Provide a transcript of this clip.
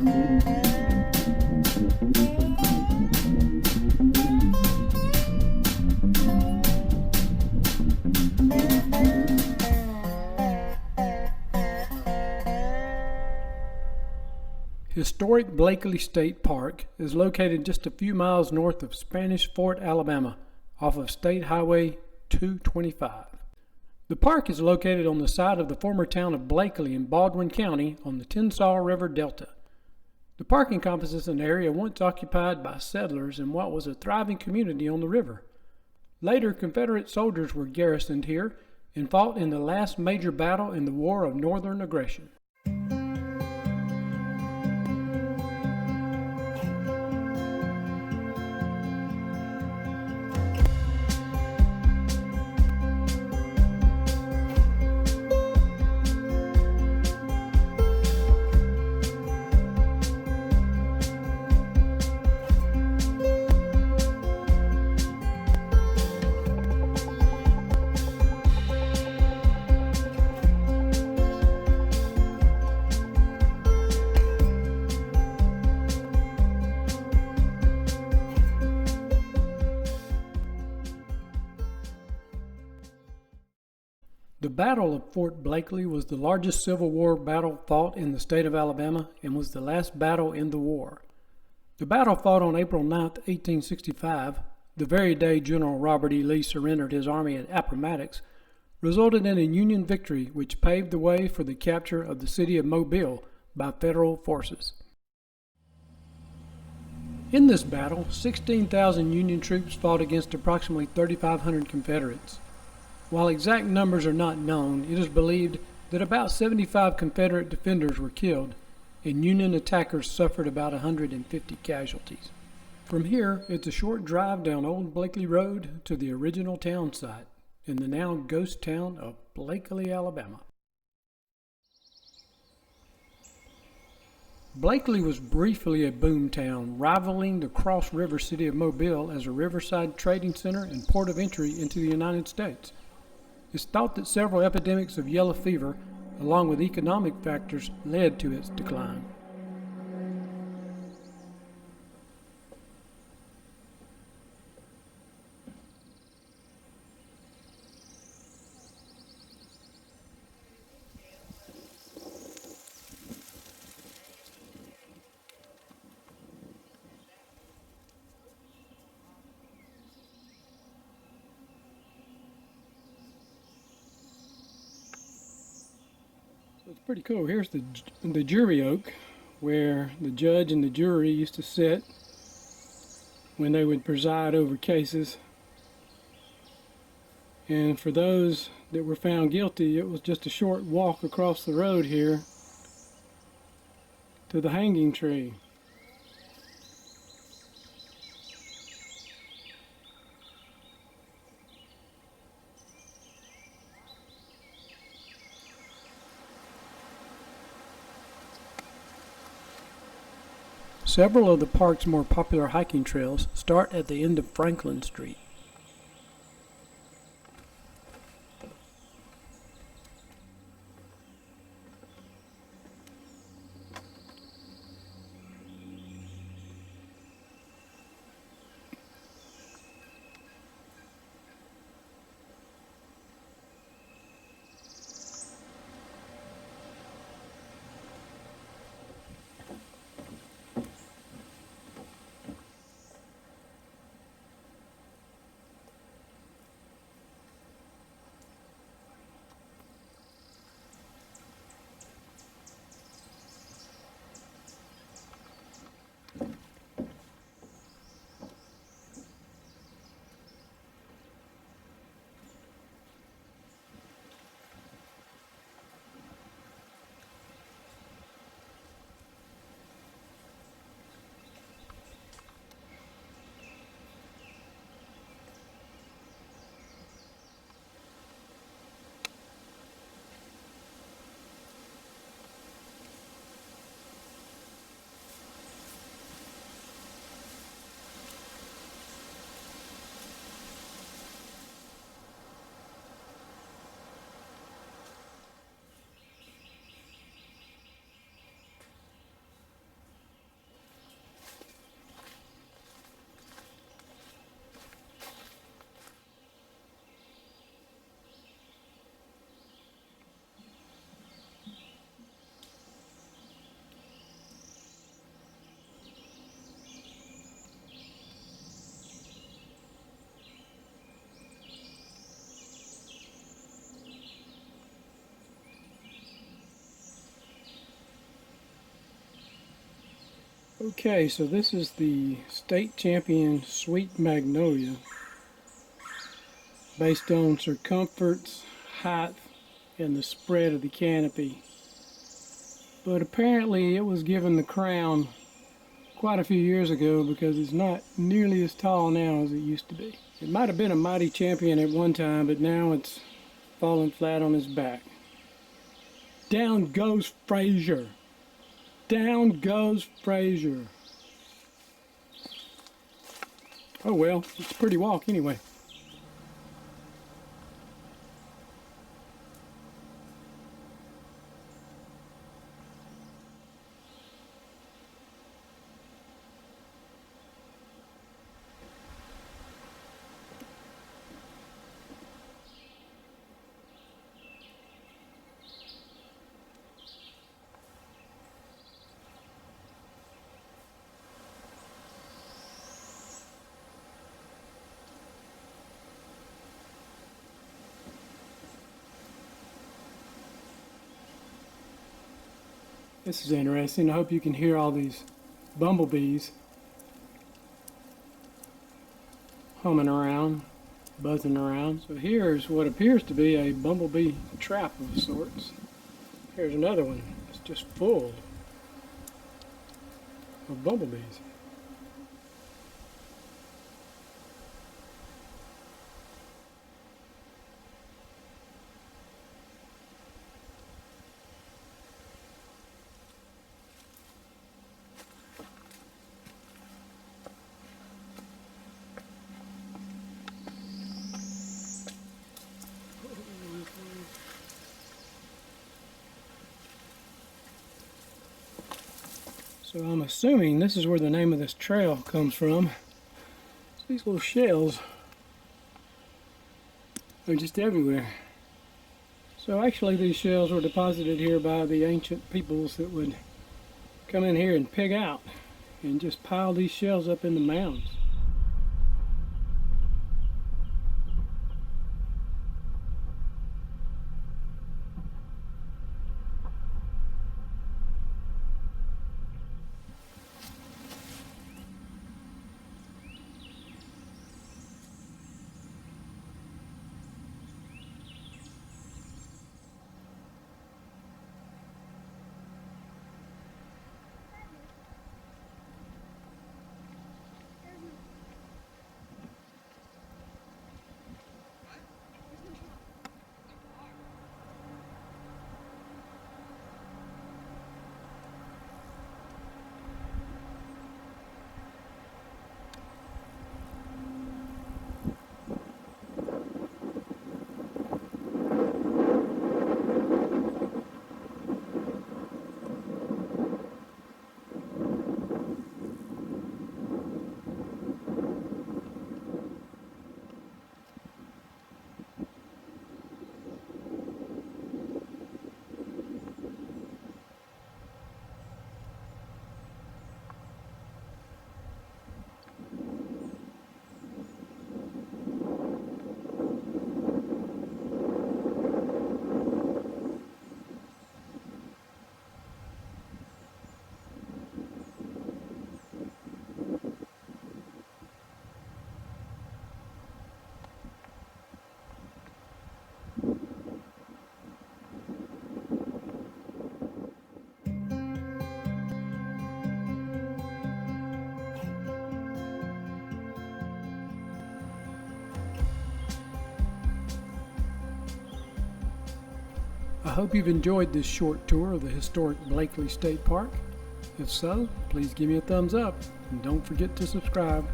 Historic Blakeley State Park is located just a few miles north of Spanish Fort, Alabama, off of State Highway 225. The park is located on the site of the former town of Blakeley in Baldwin County on the Tensas River Delta. The park encompasses an area once occupied by settlers in what was a thriving community on the river. Later, Confederate soldiers were garrisoned here and fought in the last major battle in the War of Northern Aggression. The Battle of Fort Blakeley was the largest Civil War battle fought in the state of Alabama and was the last battle in the war. The battle, fought on April 9, 1865, the very day General Robert E. Lee surrendered his army at Appomattox, resulted in a Union victory which paved the way for the capture of the city of Mobile by Federal forces. In this battle, 16,000 Union troops fought against approximately 3,500 Confederates. While exact numbers are not known, it is believed that about 75 Confederate defenders were killed, and Union attackers suffered about 150 casualties. From here, it's a short drive down Old Blakeley Road to the original town site, in the now ghost town of Blakeley, Alabama. Blakeley was briefly a boom town, rivaling the Cross River city of Mobile as a riverside trading center and port of entry into the United States. It's thought that several epidemics of yellow fever, along with economic factors, led to its decline. It's pretty cool. Here's the jury oak where the judge and the jury used to sit when they would preside over cases. And for those that were found guilty, it was just a short walk across the road here to the hanging tree. Several of the park's more popular hiking trails start at the end of Franklin Street. Okay, so this is the state champion Sweet Magnolia, based on circumference, height, and the spread of the canopy. But apparently it was given the crown quite a few years ago because it's not nearly as tall now as it used to be. It might have been a mighty champion at one time, but now it's falling flat on his back. Down goes Frazier. Down goes Frazier. Oh well, it's a pretty walk anyway. This is interesting. I hope you can hear all these bumblebees humming around, buzzing around. So here's what appears to be a bumblebee trap of sorts. Here's another one. It's just full of bumblebees. So I'm assuming this is where the name of this trail comes from. These little shells are just everywhere. So actually these shells were deposited here by the ancient peoples that would come in here and pig out and just pile these shells up in the mounds. I hope you've enjoyed this short tour of the Historic Blakeley State Park. If so, please give me a thumbs up and don't forget to subscribe.